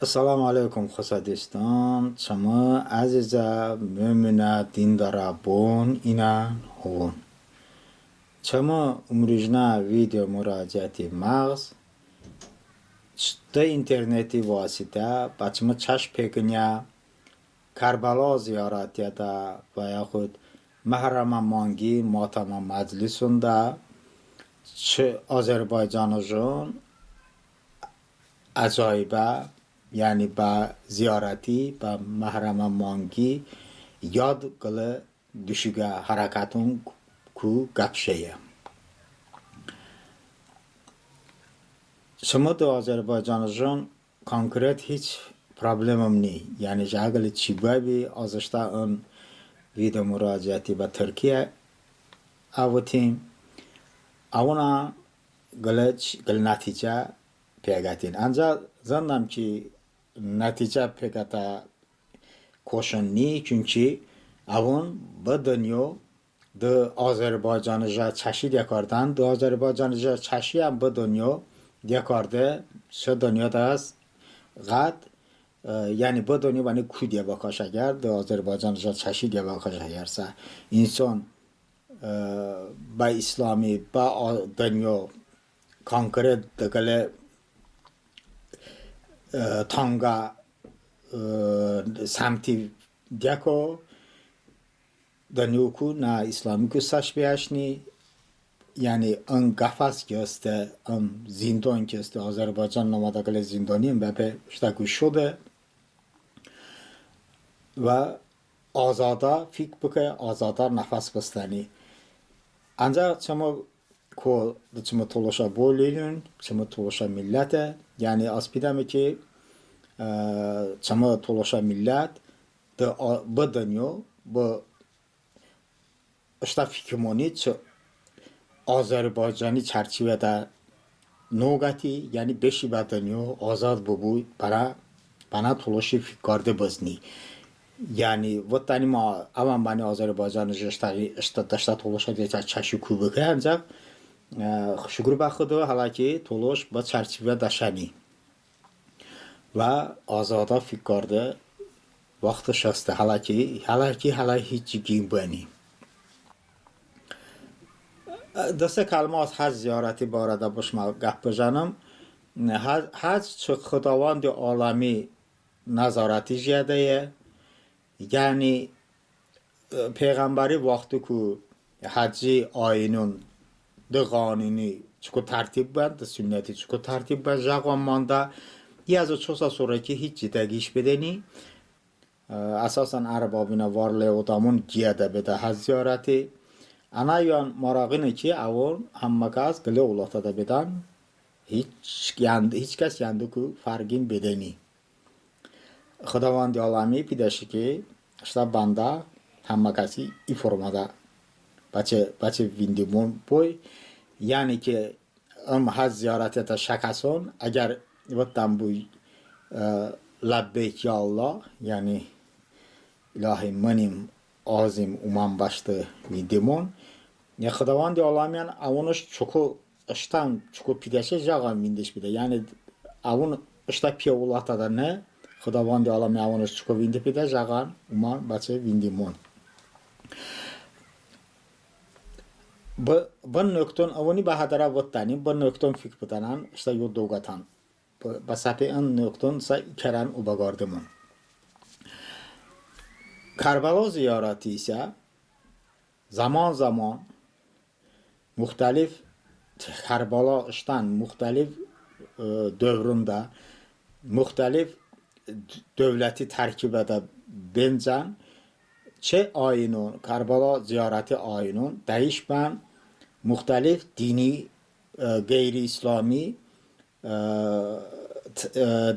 Assalomu alaykum Xo'sadiston. Chama aziza mo'mina dindara bon ina hon. Chama umrijna video murojaati mag'z da interneti vosita bachma chashp peknya Karbalo ziyoratida va yaxud Mahrama Mangi motama majlisunda Ozarbayjonjon ajoiba ya'ni ba ziyorati ba Mahrama Mangi yod qili dushiga harakatun ku gapshaya. Şama da Azerbaycan'ın konkret hiç problemim ni. Yani jagli çibabi azışta ön video müracaati ba Türkiye avatim. Avuna gıl netice pegatin. Ancak zannam ki netice pegata koşun ni çünkü avun bu dünya da Azerbaycan'ı çeşit yakardan da Azerbaycan'ı çeşit bu dünya yakardı şu dünyada az قد یعنی با دنیا بانی کودیا باکاش اگر در آذربایجان جا چشید یا باکاش اگر سه انسان با اسلامی با دنیا کانکرت دگله تانگا سمتی دیکو دنیا کو نه اسلامی کو سش بیاشنی یعنی ان قفس که است ان زندان که است آذربایجان نماده کل زندانی هم به شتاکو شده و آزاده فکر بکه آزاده نفس بستنی انجا چما که چما تلاشا بولیون چما تلاشا ملته یعنی اسپیدمی که چما تلاشا ملت به دنیا به شتا فکرمانی چه آذربایجانی چرچیوده نوگاتی یعنی بشی به دنیا آزاد ببود برای تلاشی فکرده بزنی یعنی وقتی ما اما بانی آذربایجان داشته تلاش دیگه چشی کوبه که انجام شکر به خدا حالا که تلاش با چرچیوه داشتنی و آزاده فکرده وقت شسته حالا هیچی گیم بانی دسته کلمه از حج زیارتی بارده باشم گپ بزنم حج چه خداوند عالمی نظارتی جیده یعنی پیغمبری وقتی که حجی آینون ده قانونی چکو ترتیب بند ده سنتی چکو ترتیب بند جاقوان مانده یه از چوسا سورکی هیچ جدگیش بدنی اساسا عربابینا وارله ادامون جیده بده حج زیارتی انا یان مراقینه که اول همه کس گله اولاتا ده بدن هیچ کس ینده که فرگین بدنی خداوند عالمی پیداشی که اشتا بنده همه کسی ای فرماده بچه ویندیمون بوی یعنی که حج زیارتی تا شکسون اگر وقتم بوی لبیک یا الله یعنی الهی منیم آزیم اومن باشته ویندیمون یا خداوند عالمیان اونش چکو اشتان چکو پیداشه جاگان ویندش بیده یعنی اون اشتا پیا اولاتا ده نه خداوند عالمی اونش چکو وینده پیده جاگان اومن بچه ویندیمون با نکتون اونی به هدره وقتانی با نکتون فکر بودنن اشتا یو دوگتان با سپی ان نکتون سا کرن او بگاردمون کربلا زیارتی ise zaman muhtelif Kerbala işten muhtelif dövründe muhtelif devleti terkip ede benzen çe ayinun Kerbala ziyareti ayinun değişmen muhtelif dini gayri İslami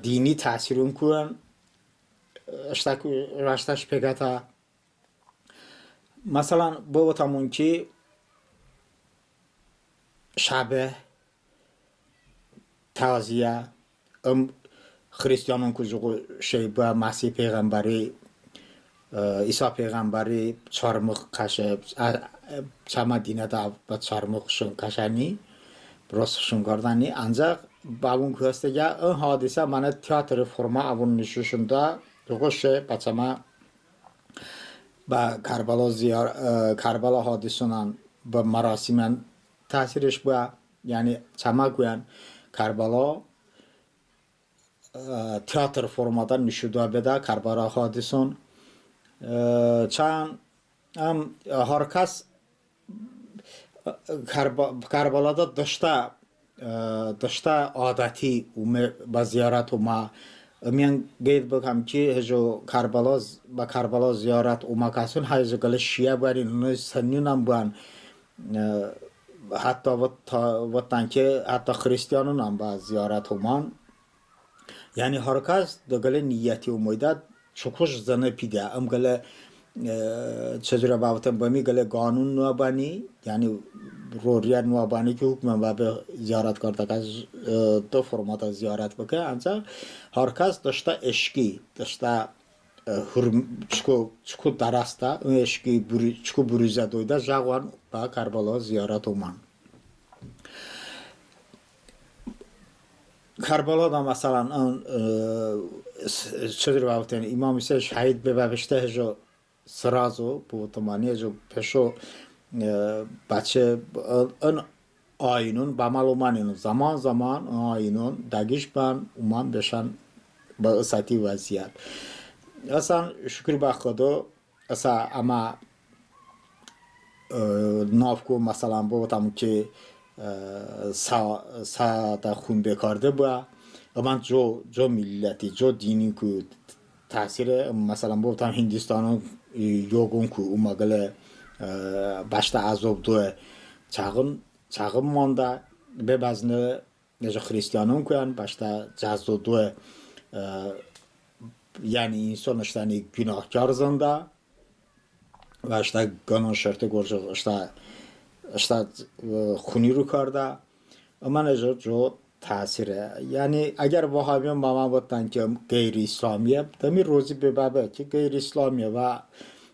dini tesirun kuran رشتش پگتا مثلا با تامون که شبه تازیه خریستیانون کجا شی با مسیح پیغمبری عیسی پیغمبری چارمخ کشه چما دینه دا با چارمخشون کشنی براسشون کردنی انجا babun köstege ön hadise mana tiyatro forma avun nişuşunda yoğuşe paçama ba Karbala hadisonan ba marasimen tasirish bu yani çama kuyan Karbala tiyatro formadan nişuda beda Karbala hadison çan am harkas Karbalada dışta adati با زیارت و ما میان گید بگم که هجو Karbala ziyaret و ما کسون هجو گل شیعه بارین نه سنیونم بان حتی وقتان که حتی خریستیانون هم با زیارت و من yani herkes de gele niyeti umuyda çokuz zana pide am gele çözüre bağıtan bami gele kanun nuabani yani roriya nuabani ki hükmen ve ziyaret karta kaz to formata ziyaret bake ancak herkes dışta eşki dışta çuku darasta eşki çuku buruza doyda jaguan ba Karbala ziyaret uman Karbala'da مثلا چطور بافتن امام حسین شهید به بهشته جو سرازو بوتمانی جو پشو بچه ان آینون با معلومانین zaman آینون داگیش بان اومان بشن با اساتی وضعیت اصلا شکر به خدا اصلا اما نافکو مثلا بودم که سا تا خون بکارده با اما جو ملتی جو دینی که تاثیر مثلا بودم هندوستان یوگون که اوما گله başta azop دوه çağın manda به bazı nece Hristiyanın kuyan başta cazdo دوه yani insan işte günahkar zanda ve işte gönül şartı görce işte خونی رو کرده اما نجار جو تاثیره یعنی اگر وهابیان با من بودن که غیر اسلامیه دمی روزی به بابه که غیر اسلامیه و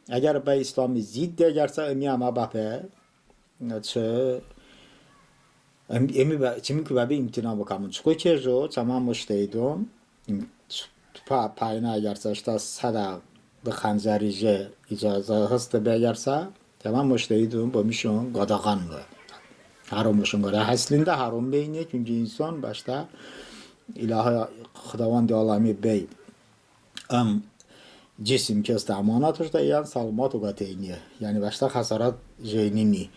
اگر به اسلامی زید دیگرسه امی اما بابه چه امی که بابه امتنا بکنم چکو که جو تمام مشتهیدون پاینا اگرسه işte صدق به خنجریجه اجازه هست بگرسه tamam müştehidun bu mişon qadağanlı. Harammışın qara. Aslında haram beyni çünkü insan başta ilahi xudavand alemi bey cisim ki istemanatır da yan salmat و qateyni. Yani başta hasarat jeynini.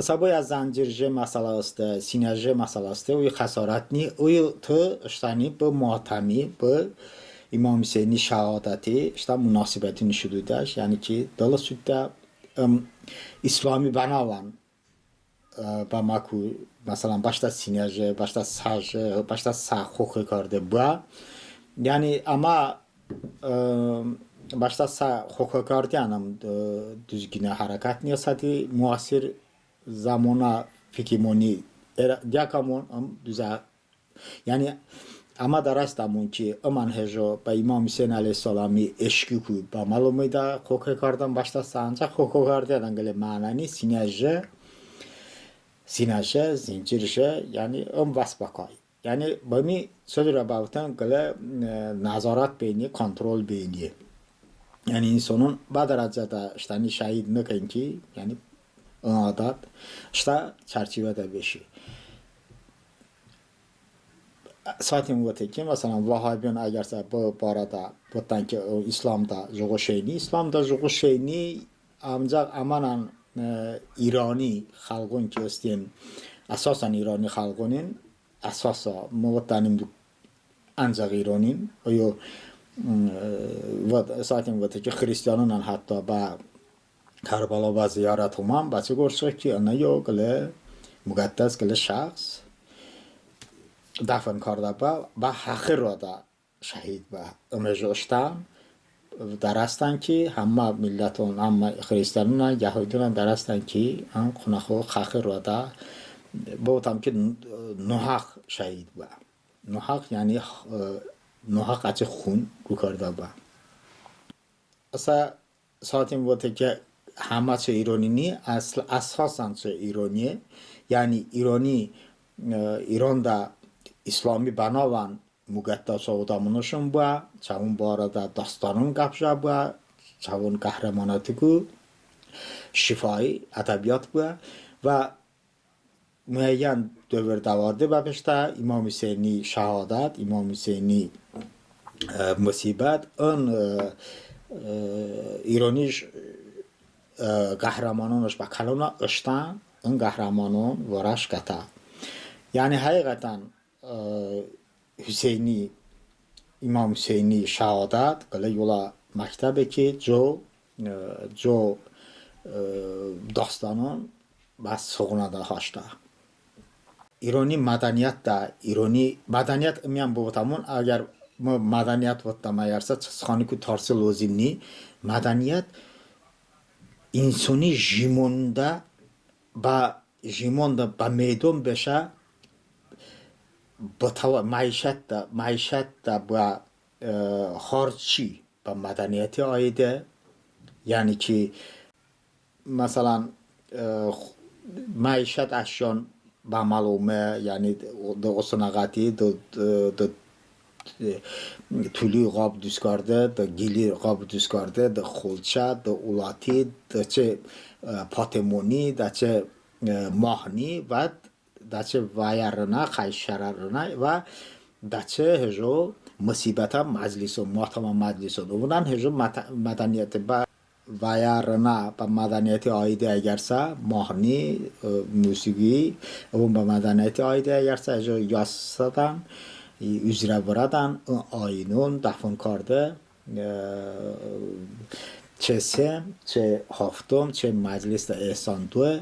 Sabah ya zancirce meselası, sinerji meselası o hasaratni o tu iştani bu muhatami bu İmam Hüseyin'in şehadeti işte münasebetini şududaş yani ki dolayısıyla İslami banavan bamaku mesela başta sinerji, başta saj, başta sahuk kardı bu. Yani ama başta sahuk kardı anam düzgün hareket niyasati muasir zamana fikimoni diakamon düze yani ama darastamon ki aman hejo ba İmam Hüseyin Aleyhisselam'ı eşki ku ba malumuyda kokardan başta ancak kokardan gele manani sinerji zincirje yani vasbakay yani bami sözüre bağıtan gele nazarat beyni kontrol beyni yani insanın ba derecede işte şahit ne ki yani adat işte çerçevede beşi ساعتی موقعی که مثلا وهابیان اگر سه با باردا بودن که اسلام دا جوگوشینی آمجا امانان ایرانی خالقون که استین اساسا ایرانی خالقونین اساسا موتانیم دو انجا ایرانین یا ساعتی موقعی که خریستیانان حتی با کربلا و زیارت هم بچه گرچه که آنها یا گله مقدس گله شخص دفن کرده با حقیر را دا شهید با امجوشتن درستن که همه ملتون همه خریستانون یهودیون درستن که هم خونخو حقیر را دا بودم که نحق شهید با نحق یعنی نحق اچه خون رو کرده با اصلا ساعتی بوده که همه چه ایرانی نی اساسا چه ایرانیه یعنی ایرانی ایران دا İslami banavan müqəddəs odamınışın bu, çavun bu arada dastanın qapşa bu, çavun qəhrəmanatı ku, şifai ədəbiyyat bu və müəyyən dövrdə vardı və peşdə İmam Hüseyni şəhadət, İmam Hüseyni musibət, ön ironiş qəhrəmanınış və kalona ıştan, ön qəhrəmanın varaş qata. Yani həqiqətən Hüseyni, İmam Hüseyni şəhadət qılı yola məktəbi ki, co dastanın və soğuna da haşda. İroni mədəniyyət də, ironi mədəniyyət imyan bu tamın, əgər mədəniyyət vətdəməyərsə, çıxanı ki tarsı lozimni, mədəniyyət insani jimonda ba meydon beşə maişət də bu harçi ba mədəniyyəti aidə, yani ki مثلا maişət əşyan ba malumə, yəni da o sınaqati da tülü qab düzkardı, da gili qab düzkardı, da xolça, da ulati, da çe patemoni, da çe mahni və da çe vayarına, xayşararına və da çe hejo musibətə məclisun, muhtama məclisun. Bundan hejo mədəniyyəti ba vayarına ba mədəniyyəti aidi əgərsə, mahni, musiqi, bu ba mədəniyyəti aidi əgərsə, hejo yazsadan, üzrə buradan ayinun dəfn kardı, çe sem, çe haftum, çe məclis də ehsanduə,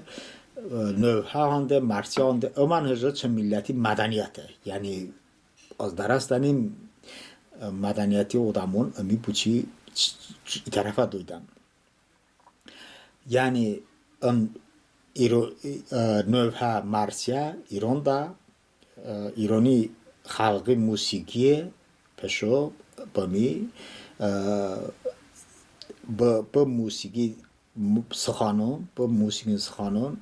növhə handı, mərsi handı, ömən hejo çe milləti mədəniyyəti. Yəni, az dərəstənin mədəniyyəti odamın ömi buçi tərəfə duydan. Yani növhə mərsiyə, İran'da İrani xalqi musiqiyə peşo bami bu musiqi sıxanın, bu musiqin sıxanın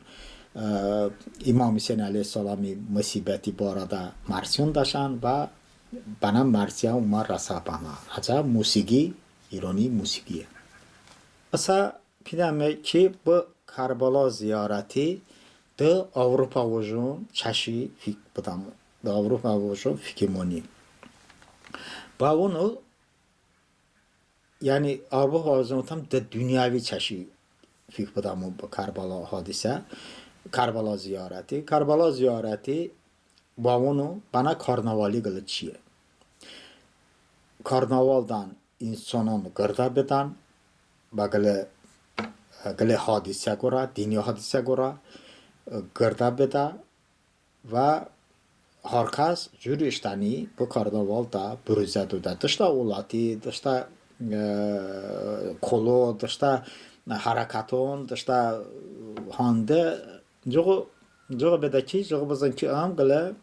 İmam Hüseyin Aleyhisselam'ı musibəti bu arada marsiyon daşan və bana marsiya umar rasabama. Haca musiqi, İrani musiqiyə. Asa pidəmək ki, bu Karbala ziyarəti de Avrupa vücun çəşi fik budamı. Da Avrupa vücun fikimoni. Ba onu yani Avrupa vücun tam de dünyavi çəşi fik budamı bu Karbala hadisə. Karbala ziyarəti. Karbala ziyarəti ba onu bana karnavali qılıçıya. Karnavaldan insanın qırda bedan qılı hadisə qora, dini hadisə qora qırda beda və herkes cür iştəni bu karnavalda bürüzə duda. Dışda ulati, dışda kolo, dışda harakatın, dışda handı Jogo bedaki, jogo bazanki am qılı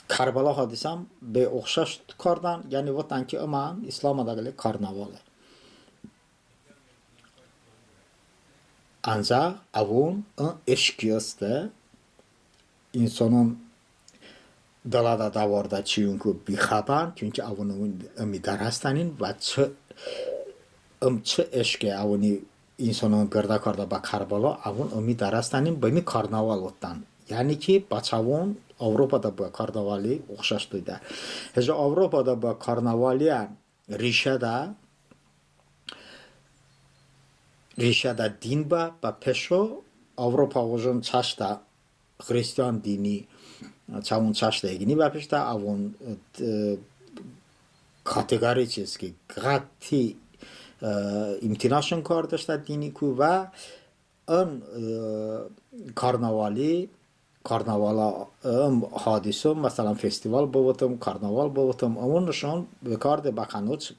Karbala hadisam be oxşaş kardan, yani vatanki aman İslam'da qılı karnavalı. Ancaq avun eşkiyastı insanın dalada davarda çünkü bixaban, çünkü avunun ümidarastanin və çı eşki avuni insanın qırda karda ba Karbala avun ümidarastanin bimi karnaval otdan. Yani ki Baçavun Avrupa'da bu karnavali oxşaşdıydı. Həcə Avrupa'da bu karnavaliya rişədə din ba peşo Avrupa vücun çaşda Hristiyan dini çavun çaşda egini və peşdə avun kategoriçeski qati imtinaşın kardeşdə dini ku və ön karnavala hadisum mesela festival bovatum, karnaval bovatum, onunuşun bekardı bakanıç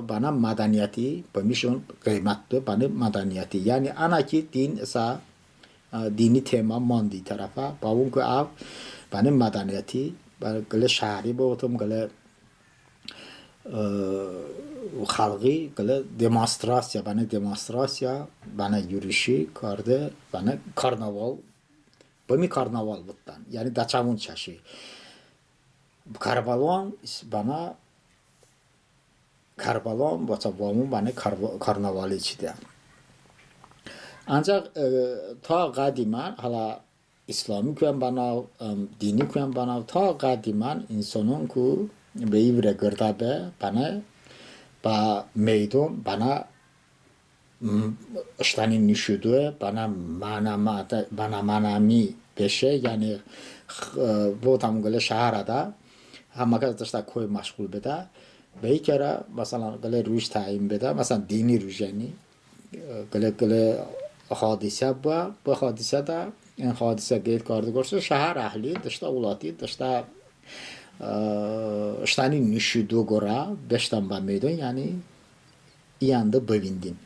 bana madaniyeti, bemişun kıymetli bana madaniyeti. Yani ana ki din ise dini tema mandi tarafa, bavun ki av bana madaniyeti, bana gele şehri bovatum, gele xalqi gele demonstrasiya, bana yürüyüşü kardı, bana karnaval بمی کارناوال بودن یعنی دچمون چشی کربالان بنا کربالان با وامون بنا کارناوالی چیدن ancaq ta qədimən hələ İslami köyən banav, dini köyən banav ta qədimən insanın ku beyivre gırdabe bana ba meydun bana iştani nüşüdü bana manami beşe yani bu tam gele şaharada hamma kaz dışta koy meşgul beda be bir kere mesela gele rüj tayin beda mesela dini rüj yani gele hadise bu hadise de این حادثه گید کرده گرسه شهر اهلی داشته اولاتی داشته اشتانی نشیدو گره بشتن با میدون یعنی ایانده بویندین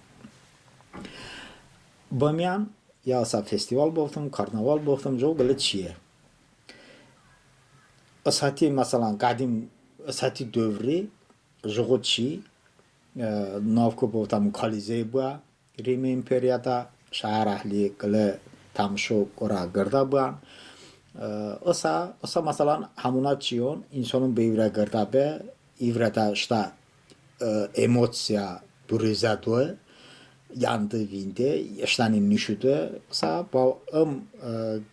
بامیان یا اصلا فستیوال بفتم کارناوال بفتم جو گله چیه اساتی مثلا قدیم اساتی دوری جو چی نافکو بفتم کالیزه بوا ریم امپریادا شهر اهلی گله تمشو گره گرده بوان اصا مثلا همونا چیون انسانون بیوره گرده به ایوره داشته emosiya burizadı yandı vinde yaşlanı nişudu sa bu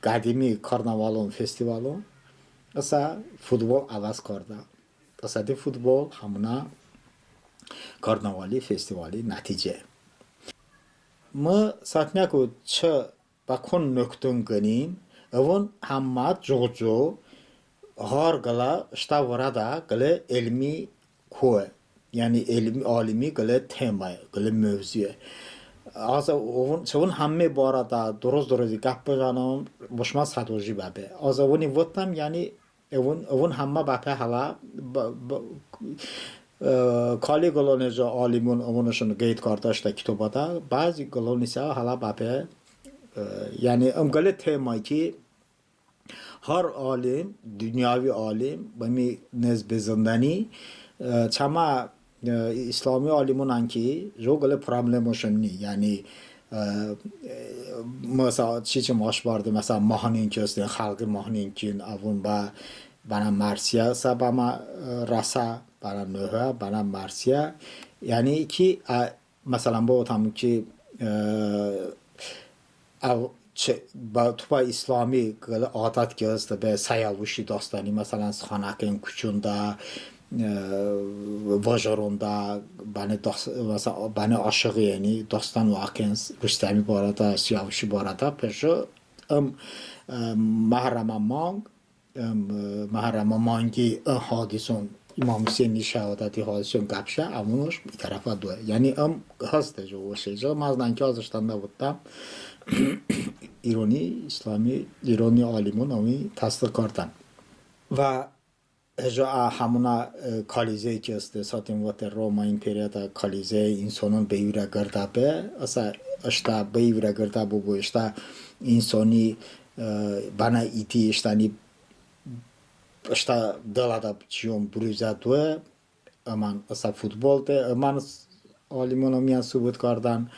kadimi karnavalon festivalon sa futbol avaz karda sa de futbol hamuna karnavali festivali netice mı satmaya ko çı bakon nöktün gınin evon hammat jojo har gala işte varada gale elmi koy yani elmi alimi gale tema gale mevzuye azı onun hamme bu arada doroz kapıcanım boşma sadoji babe azı onu votam yani evon hamma bape hala kali goloneza alimun onuşun gayet kardeşte kitobada bazı golonisa hala bape yani gale tema ki her alim dünyavi alim bami nezbe zindani çama İslami alimun anki jogale problemoşun ni yani mesela çiçim aş vardı mesela mahanin köste halkı mahanin kin avun bana marsiya sabama rasa bana nöha bana marsiya yani ki mesela bu tam ki با تو اسلامی عادت گرفته به سیاوشی داستانی مثلا خانکن کوچوندا واژاروندا مثلا بنی عاشقی یعنی داستان واقعا رستمی باردا سیاوشی باردا پشو محرم مانگی حادثون امام حسین شهادتی حادثون گپشه امونش bir tarafa دوه یعنی هست جو وشیجا مازدن که ازشتن بودم ایرانی اسلامی ایرانی عالمون امی تصدیق کردن و اجا همونا کالیزه که است ساتیم وقت روما امپریادا کالیزه انسانون بیوره گرده به اصلا اشتا بیوره گرده بو اشتا انسانی بنا ایتی اشتانی اشتا دلادا چیون بروزه دوه امان اصلا فوتبال ده امان عالمون امیان ثبوت کردن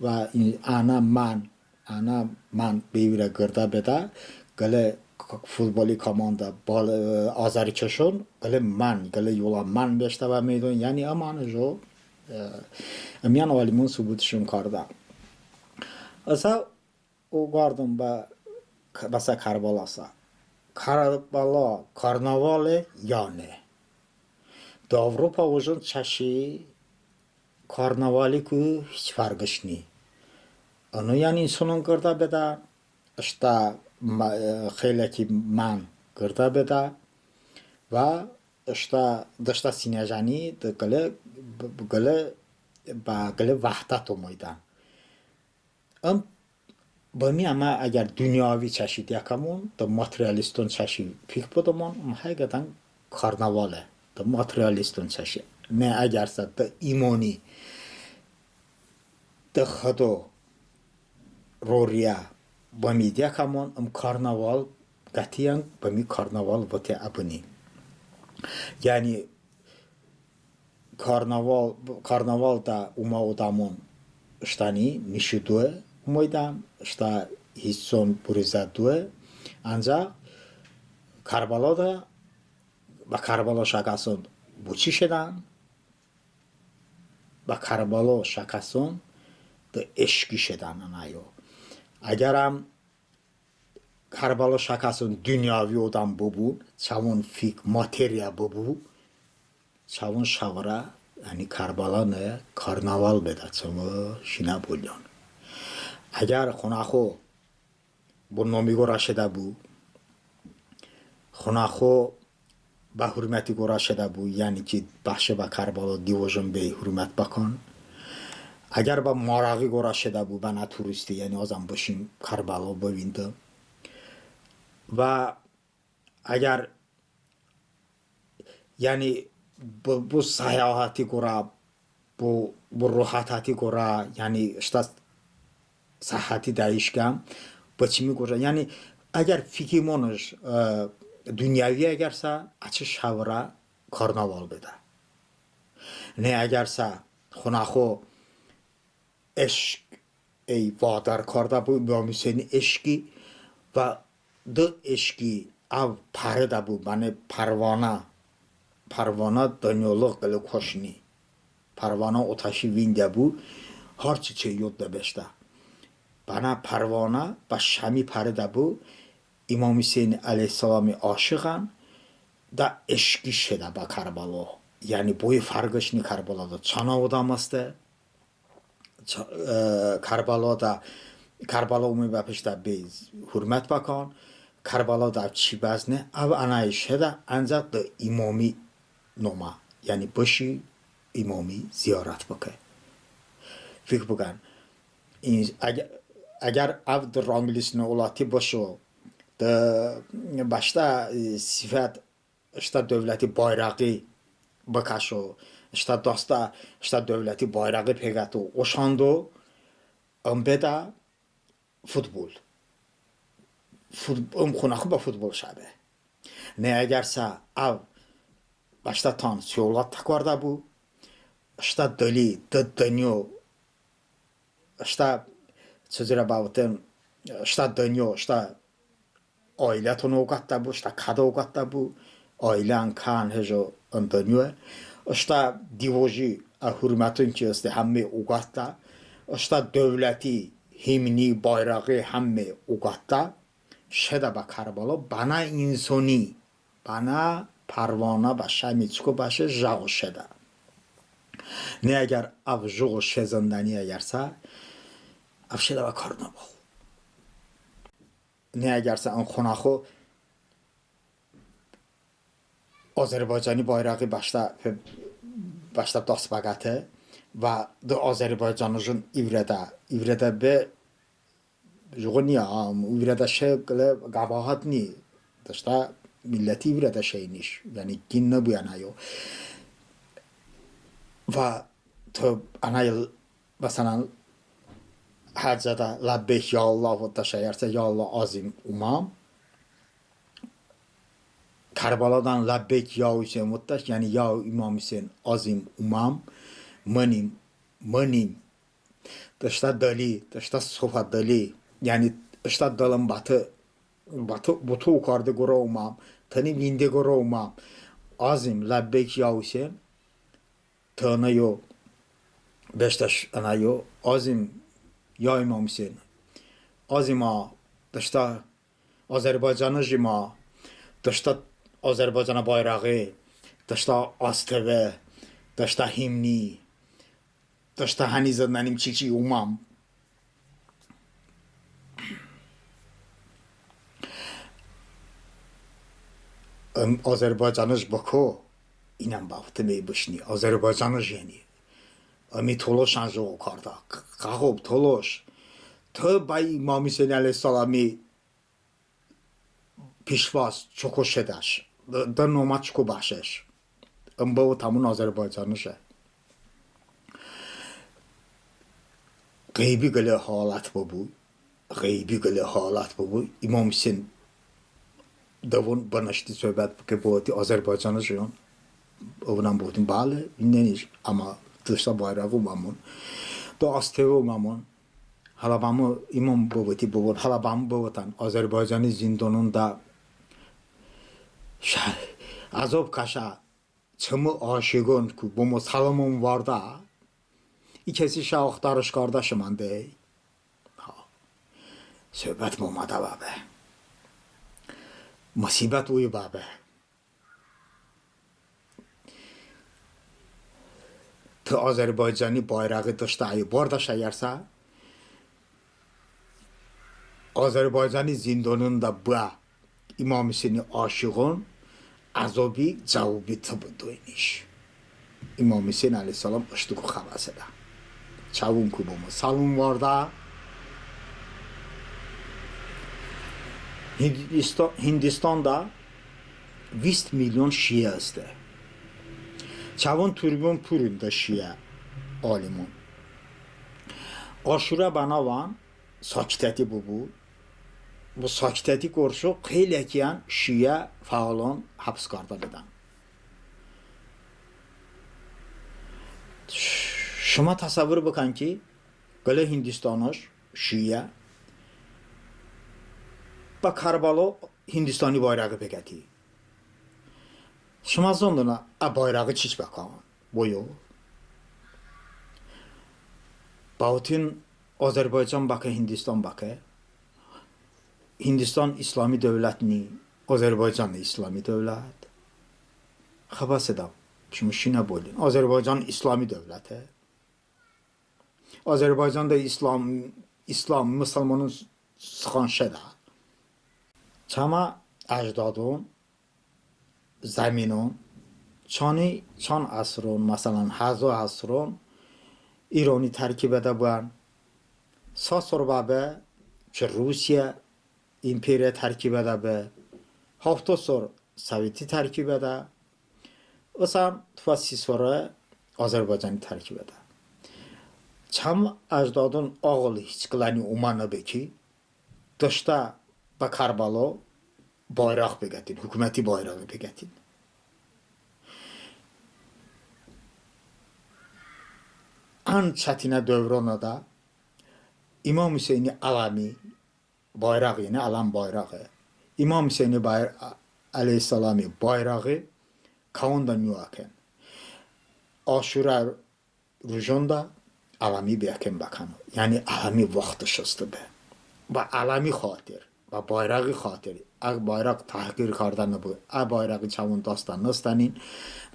و انا من بیوره گرده بده گله futboli komanda bal azari çeşon gele man gele yola man beşte ve meydon yani aman jo emiyan alimun subutuşun karda asa o gardım ba basa karbalasa Karbala karnavale yani da Avrupa ujun çeşi karnavali ku hiç farkış ni onu yani insanın karda beda işte خیلی که من کرده بده و اشتا داشته سینجانی گله وحدت اومدن با می اما اگر دنیاوی چشید یکمون دا ماتریالیستون چشید فکر بودمون حقیقتا کارنواله دا ماتریالیستون چشید نه اگر سد دا ایمانی دا خدو روریه با میدیا کامون کارناوال قطعاً با می کارناوال وقتی ابونی یعنی کارناوال دا اوما ودامون اشتانی نشدوه اومدم اشتا هیچون بریزدوه Ancaq Karbaloda və Karbalo şakasın bu çi şedən və Karbalo şakasın da eşki şedən anayo. Əgərəm Karbalo şakasın dünyavi odan bu, çavun fik materiya bu, çavun şavra, yani Karbala ne? Karnaval beda çavun şina bulyon. Əgər xonaxo bu nomi gora şeda bu, xonaxo با حرمتی گرا شده بود، یعنی که بخش با کربلا دیوژن به حرمت بکن. اگر با ماراقی گرا شده بود با نه توریستی، یعنی ازم باشیم کربلا ببینده. و اگر یعنی bu seyahati gora, bu ruhatati gora, yani işte sahati değişken, biçimi gora. Yani eğer fikirmonuz dünyavi egerse açı şavra karnaval bede. Ne egerse xonaxo eşk ey vadar karda bu müseni eşki ve de eşki av pare da bu bana parvana danyoluk gele koşni. Parvana otaşi vinde bu har çiçe yod da beşte. Bana parvana ba şami pare da bu İmam Hüseyin aleyhisselamı aşıqan da eşki şeda ba Karbalo. Yani boyu farqışını Karbalada çana odamazdı. Karbala umi bapışda biz hürmet bakan. Karbalada çi bazne av anay şeda ancak da imami noma. Yani başı imami ziyaret bakı. Fikr bugün. Eğer av da ranglisine olati başı başta sifat işte devleti bayrağı bakaşo işte dosta işte devleti bayrağı pegato oşando ambeda futbol xonaxı ba futbol şabe ne egerse av başta tan siyolat takvarda bu işte deli danyo işte sözüre bağıtın işte danyo işte ailetون اوقات bu, işte kada اوقات bu, ailen kan hejo Antonio, işte divoji hürmetin ki işte hemme اوقات işte devleti himni bayrağı hemme اوقات şeda ba Karbala bana insani, bana parvana ba şamiçko başı jağ şeda. Ne eğer av jağ şezandani eğerse av şeda ba karnaval. Ne egerse an xonaxo Azerbaycani bayrağı başta dasbagate ve de Azerbaycanın ivrede be jogniya ivrede şekle gabahat ni işte milleti ivrede şeyniş yani ginne bu yanayo ve to anayıl mesela Hacada labbeyk ya Allah ve taşayarsa ya Allah azim umam. Karbaladan labbeyk ya Hüseyin muttaş yani ya İmam Hüseyin azim umam. Manim. Dışta dali, dışta sofa dali. Yani dışta dalın batı butu yukarıda göre umam. Tani vinde göre umam. Azim labbeyk ya Hüseyin. Tana yo. Beştaş ana yo. Azim ya İmam Hüseyin. Azima dışta Azerbaycan'ı jima, dışta Azerbaycan'a bayrağı, dışta asteve, dışta himni, dışta hanizanlanim çiçi umam. Azerbaycan'ı bako, inem baktı mi bişni, Azerbaycan'ı jeni. Ami toloş anjı o karda, kahop toloş. To bay İmam Hüseyin aleyhisselami پیشواز چکو شدش در نومت چکو بخشش ام با تمون آذربایجانشه غیبی گله حالت بابو İmam Hüseyin davun banıştı söhbət ki bu Azerbaycanışın oğlan buldum bağlı dinleniş ama dışta bayrağı mamon da asteve mamon Halabamı imam babati babur halabamı babatan Azerbaycan'ın zindanında azap kaşa çımı aşıkın ku bu mu salamım var da ikisi şahtarış kardeşim ande söhbət mumada babe musibet uyu babe tı Azerbaycan'ı bayrağı dıştayı borda şayarsa Azerbaycan'ın zindanında bu İmam Hüseyin'i aşığın azabi cevabı tıbı duymuş. İmam Hüseyin aleyhisselam ıştık o havasıda. Çavun kubumu salın var da Hindistan'da 20 milyon Şia ist. Çavun türbün püründe Şia alimun. Aşura banavan sakiteti bu. Bu sakiteti korşu qeyləkiyan Şia faalon hapskarda bedən. Şuma tasavvur bakın ki, böyle Hindistan'ır, Şia, ba Karbalo Hindistani bayrağı peketi. Şuma zonduna a bayrağı çiç bakan, boyu. Bautin Azerbaycan bakı, Hindistan bakı. Hindistan İslami devletini, Azerbaycan İslami devlet. Xabası da, şimdi şuna bolin. Azerbaycan İslami devleti. Azerbaycan'da İslam, Müslümanın sıxan şəda. Çama əcdadın, zəminun, çan asrın, məsələn, həzu asrın, İranı tərkib edə bən, Sasırbabə ki Rusiya imperiya tərkib edə bə, Haftasor Sovyeti tərkib edə, Osan tufasi sonra Azerbaycan'ı tərkib edə. Çam əcdadın ağıl hiç qılani umanı be ki, dışta ba Karbalo bayraq begetin, hükümeti bayrağı begetin. An çətinə dövrona da İmam Hüseyin'i alami bayrağı, yani alam bayrağı. İmam Hüseyin'i aleyhisselamı bayrağı kaunda nüaken. Aşura rujunda alami beyaken bakanı. Yani alami vaxtı şıstı be. Ba alami xatir. Ba bayrağı xatir. Ag bayraq tahqir kardanı bu. A bayrağı çavun dastan nıstanin.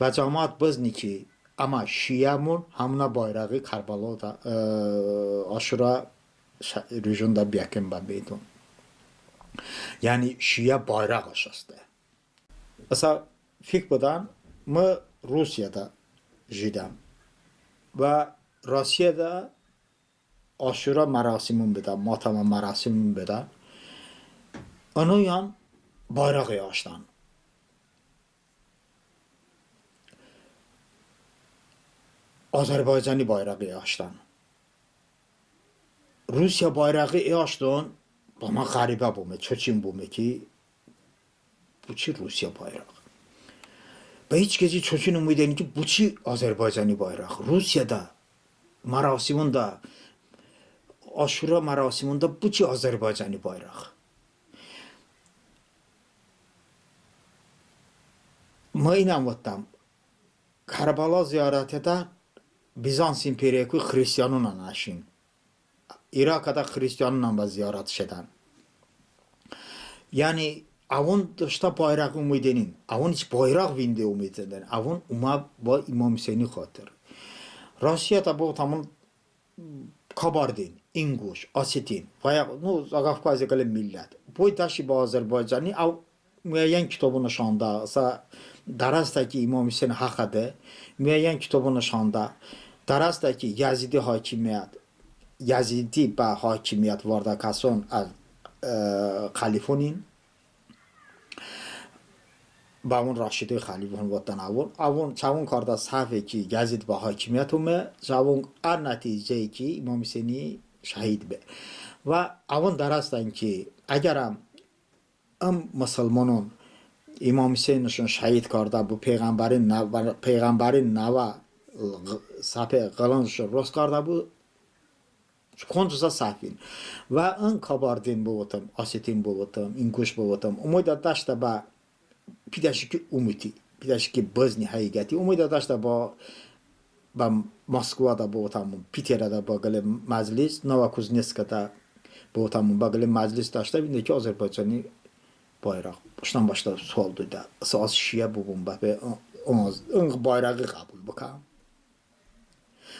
Ve cemaat bizni ki ama Şiyamun hamına bayrağı Karbala da Aşura rujunda beyaken ba beydun. Yani Şia bayrağı şıstı. Mesela fikbadan mı Rusya'da jidem ve Rusya'da Aşura mərasimin beda, matama mərasimin beda. Onun yan bayrağı yaşdan. Azerbaycan'ı bayrağı yaşdan. Rusya bayrağı yaşdan. Bana garibe bu me, çöçün bu me ki bu çi Rusya bayrağı. Ve hiç gezi çöçün umudeni ki bu çi Azerbaycan'ı bayrağı. Rusya'da merasiminde Aşura merasiminde bu çi Azerbaycan'ı bayrağı. Ma inanmadım. Karbala ziyarətədə Bizans imperiyası Hristiyanla naşin. Irak'da Hristiyanla ziyaret edən. Yani avun dışta bayrağı umudinin, avun hiç bayrak vinde umudinin, avun bu İmam Hüseyin'i xatır. Rusya'da bu tamam Kabardin, İnguş, Asetin veya Qafqaziya millət. Bu daşı bu Azərbaycanı av müəyyən kitabın nişanda, Daraz'daki İmam Hüseyin haqqıdır. Müəyyən kitabın nişanda Daraz'daki Yazidi hakimiyyət, Yazidi ba hakimiyyət varda kason az xalifonin با اون راشده خلیفه وطن اون چون کاردا صحفه کی گزید با حاکمیت اومه چون ار نتیجه کی امام حسینی شهید به و اون درستن که اگرم مسلمانون امام حسینشون شهید کرده bu peygamberin nava sape qalanışın roz karda bu Koncusa sahvin. Ve ın kabardin bovatam, asetin bovatam, inkuş bovatam. Umuyda daşta ba pidaşiki umuti, pidaşiki bazni haygati. Umuyda daşta ba Moskvada bovatam, Piterada bagale majlis, Novokuznetskada bovatam bagale majlis daşta bindeki Azerbaycan'ı bayrak. Baştan başta soldu da. Esas Şia bubun ba ve ın bayrağı kabul bakam.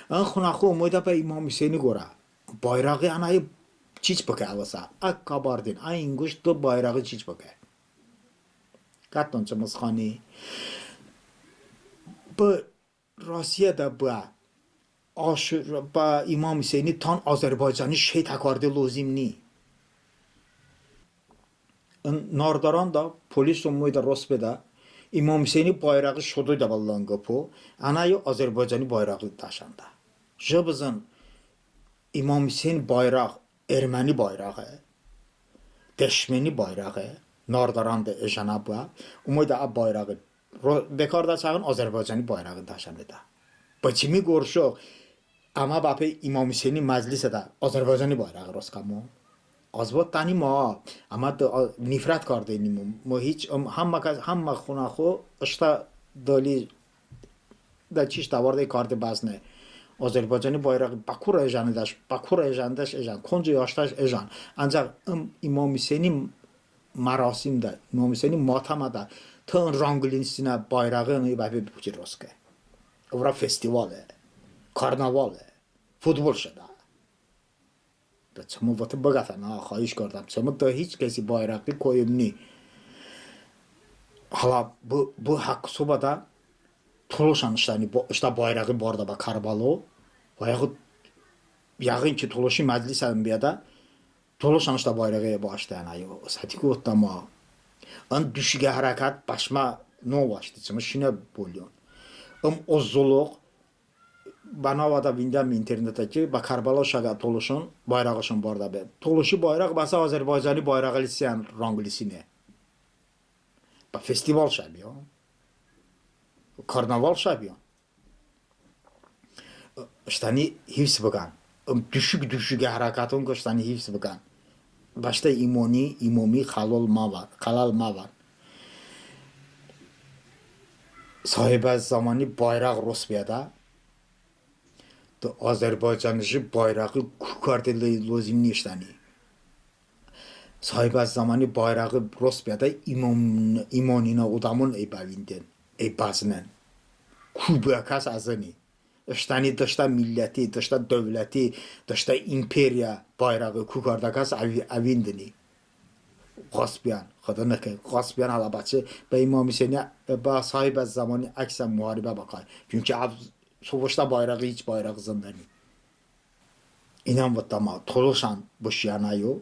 In xunaxu umuyda ba İmam Hüseyin'i gora. Bayrağı anayı çiç baka avasa. Ak kabardin. Ay inguş da bayrağı çiç baka. Katton çamazxani. Bu Rusya'da bu aşır ba İmam Hüseyin'i tan Azerbaycan'ı şey takardı lozimni. Nardaran da polis umuyda Rosbeda İmam Hüseyin'i bayrağı şodu da vallan kapı. Anayı Azerbaycan'ı bayrağı taşanda. Jabızın İmam Hüseyin bayrağı Ermeni bayrağı, Deşmeni bayrağı, Nardaran da ejana bu. Umuyda bayrağı bekarda çağın Azerbaycan'ı bayrağı taşandı da. Bacımı görüşük ama bape İmam Hüseyin'i meclise de Azerbaycan'ı bayrağı roskamu. Azbat tani ma ama da nifret kardıyım. Ma hiç hamma xunaxu işte dali da çiş davarda kardı bazne. Azerbaycan'ı bayrağı Bakur ejanıdaş, Bakur ejandaş ejan, Konca yaştaş ejan. Ancak İmam Hüseyin'in marasimde, İmam Hüseyin'in matamada tın ranglinsine bayrağını bape bucir roske. Ora festivale, karnavale, futbol şeda. Da çamı vatı bagatan ha xahiş kardam. Çamı da hiç kesi bayrağı koyumni. Hala bu hak sobada Toluşan işte bayrağı bu arada Karbalo. Vayahut yağın ki Toluşi meclis elmbiyada Toluşan işte bayrağı başlayan ayı. Satiki ottama. An düşüge harekat başma ne başladı. Çamı şine bolyon. O zoluk bana da bindem internetdeki ba Karbala şaga Toluşun bayrağışın bu arada ben. Toluşi bayrak basa Azerbaycan'ı bayrağı liseyen ranglisine. Ba festival şabiyon. Karnaval şabiyon. İşte hifz bakan. Düşük harekatın işte hifz bakan. Başta imami halal ma var. Sahibe zamanı bayrak Rosya'da Azerbaycan'ı bayrağı kukarteli lozimni işteni. Sahibe zamanı bayrağı Rosya'da imanına odamın ebavinden, ebasının. Kubakas azını. İşteni dışta milleti, dışta devleti, dışta imperiya bayrağı kukardakas evindini. Gasbiyan, kadını ki Gasbiyan alabaçı ve İmam Hüseyin'e ba sahibe zamanı aksen muharibe bakar. Çünkü savaşta bayrağı hiç bayrağı zındani. İnan vatama Toluşan boşyanayo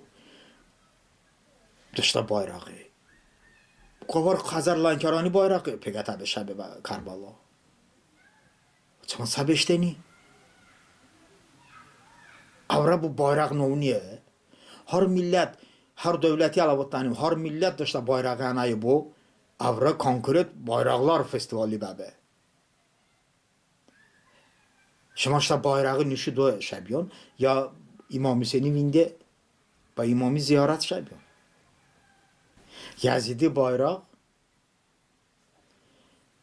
dışta bayrağı. Kavar Kazarlankarani bayrağı pekatabe şabe Karbala. Çama sabeşteni. Avra bu bayrak novniye. Her millet, her devleti alavattanım, her millet dışta bayrağı anayı bu. Avra konkret bayraklar festivali bebe. Şama işte bayrağı nişi doğa şabiyon. Ya İmam Hüseyin'in vinde ba İmam'ı ziyaret şabiyon. Yazidi bayrak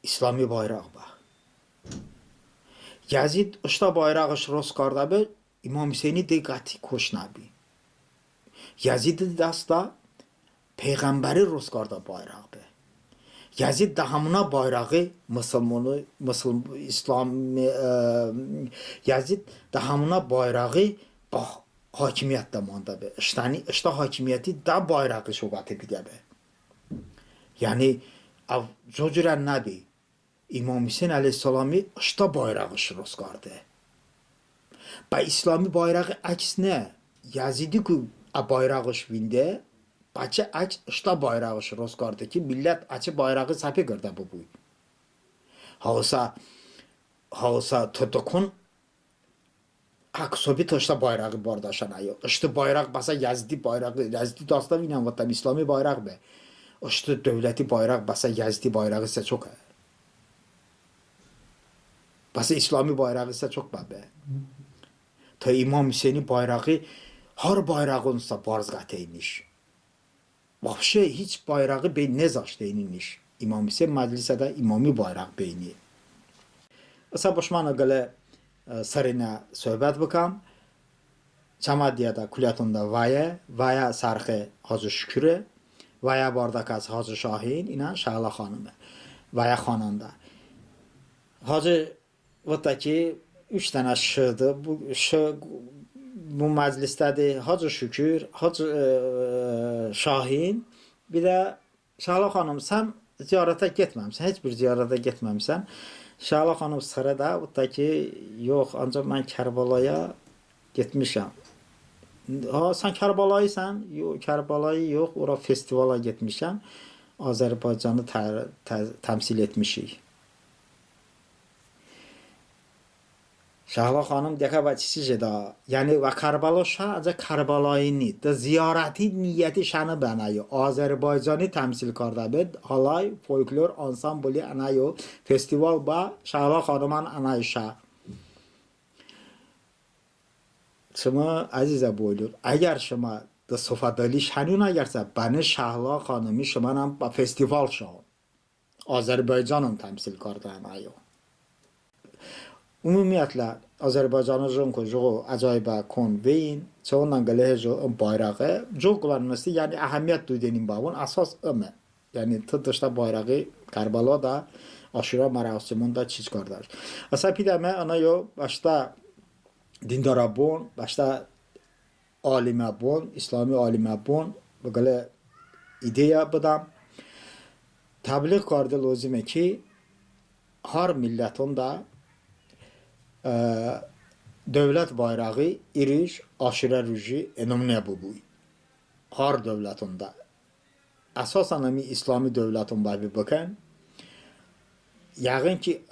İslami bayrak ba. Yazid işte bayrağı şiros kardabe İmam Hüseyin'i dikkati koşnabi. Yazid dasta peygamberi rozgarda bayrağı be. Yazid da hamına bayrağı Müslümanı, İslam Yazid da hamına bayrağı bah hakimiyet damanda be. İşte hakimiyeti da bayrağı şobatı bide be. Yani zocuran nabi İmam Hüseyin aleyhisselamı işte bayrağı şiros kardı. Ba İslami bayrağı aksine Yazid'i ki bayrağı şvinde Paçı aç işte bayrağı şiros kardı ki millet açı bayrağı sapı gördü bu. Hausa tutukun aksobi işte bayrağı bardaşan ayı. İşte bayrak basa Yazidi bayrağı. Yazidi dasta vinen vatan İslami bayrağı be. İşte devleti bayrak basa Yazidi bayrağı ise çok. Basa İslami bayrağı ise çok be. که امام حسینی bayrağı her bayrağın ise barzgateymiş. Vahşe hiç bayrağı be nezaşteyniş. İmam Hüseyin meclise de imami bayrak beyni. Asa başmana gale sarına sohbet bakam. Çamadiyada kulyatında vaya sarxı Hacı Şükürü, vaya bardak az Hacı Şahin, inan Şahla Hanımı, vaya xananda. Hacı vəttəki 3 dənə şıdır. Bu məclisdədir. Hacı Şükür, Hacı Şahin, bir də Şahla xanım, sən ziyarətə getməmsən, heç bir ziyarətə getməmsən. Şahla xanım sırada vəttəki, yox, ancaq mən Kərbalaya getmişəm. Ha, sən Kərbalayısan? Yox, Kərbalayı yox, ora festivala getmişəm. Azərbaycanı təmsil etmişik. Şahla xanım dəqə və çisici da, yəni və Kərbala şah acə Kərbalayini da ziyarəti niyyəti şanı bənayı Azərbaycanı təmsil karda bed halay folklor ansambli anayo festival ba Şahla xanımın anay şah. Şuma əzizə boylur. Əgər şuma da sofadali şanun əgərsə bəni Şahla xanımı şumanın festival şah Azərbaycanın təmsil karda anayo. Ümumiyyətlə Azərbaycanın qoyduğu acayibə kon veyin, çoğundan gələhəcə bayrağı çox kullanılması, yəni əhəmiyyət duyduğunun bağın əsas ömə. Yəni tıdışda bayrağı Kərbala da Aşura mərasimində çiz qardaş. Asa pidəmə ana yo başda dindara bon, başda alimə bon, İslami alimə bon, belə ideya budam. Təbliğ qardı lazımə ki, hər millətin da devlet bayrağı iriş aşırı rüji enamne bu. Her devletinde. Esasen İslami devletin babi bakın. Yağın ki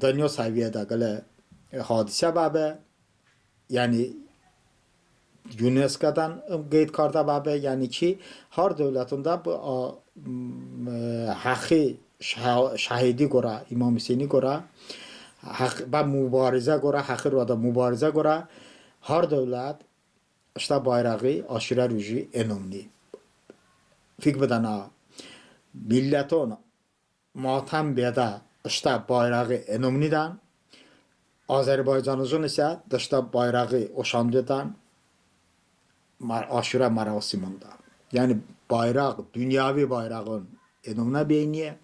dünya seviyede gele hadise babi. Yani UNESCO'dan qeyd karda babi. Yani ki her devletinde bu hakkı şahidi göre, İmam Hüseyin'i göre با مبارزه گره حقیر و مبارزه گره هر دولت اشتا bayrağı aşırı rüji önemli. Fikir bedana milletin matem beda اشتا bayrağı önemliden Azerbaycan'ın ise dışta bayrağı oşandıdan aşırı merasiminde. Yani bayrak, dünyavi bayrağın önemli beyniye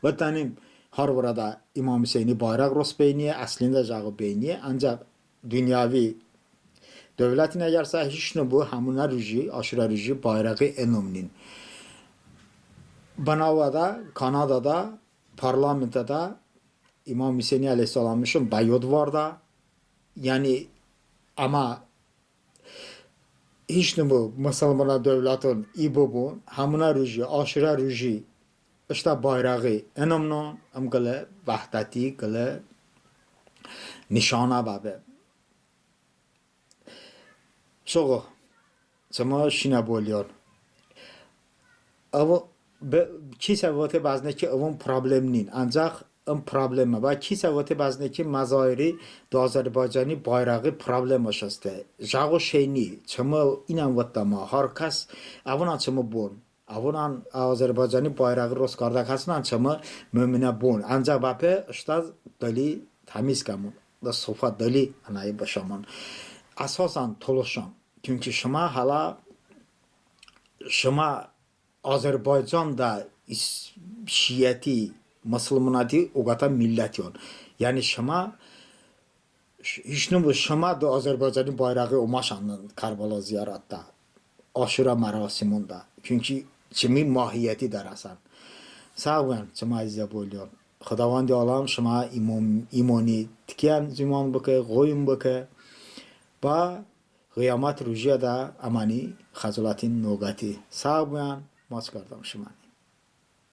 ve tanim her burada İmam Hüseyin'i bayrak ros beyniye, aslında cağı beyniye, ancak dünyavi devletin eğerse hiç ne bu hamuna rüji, aşırı rüji bayrağı önemli. Banavada, Kanada'da, parlamentoda İmam Hüseyin'i aleyhisselam'ın bayod var da, yani ama hiç ne bu Müslüman devletin bu hamuna rüji, aşırı rüji İşte bayrağı önemli, ama gele vahdati, gele nişana babe. Şoğu, çama şine boluyor. Ama ki seviyete bazne ki avun probleminin, ancak problemi var. Ki seviyete bazne ki mazayiri da Azerbaycan'ı bayrağı problem aşaste. Jago şeyni, çama inan vattama, herkes avuna çama bon. Avunan Azerbaycan'ı bayrağı roz kardak hasnan çama mümine bon. Ancak bape işte dali temiz kamun. Da sofa dali anayı başaman. Asasan toluşan. Çünkü şuma hala şuma Azerbaycan'da şiiyeti, Müslümanatı o kadar millet yon. Yani şuma hiç ne bu şuma da Azerbaycan'ın bayrağı umaşanın Karbala ziyaratta. Aşura merasiminde. Çünkü چمی ماهیتی در اصل سعیان چما عزیزه بولیان خداوند عالم شما ایمانی تکیان زمان بکه غویم بکه با قیامت روزی دا امانی خجالتی نوگاتی سعیان ماچ کردم شما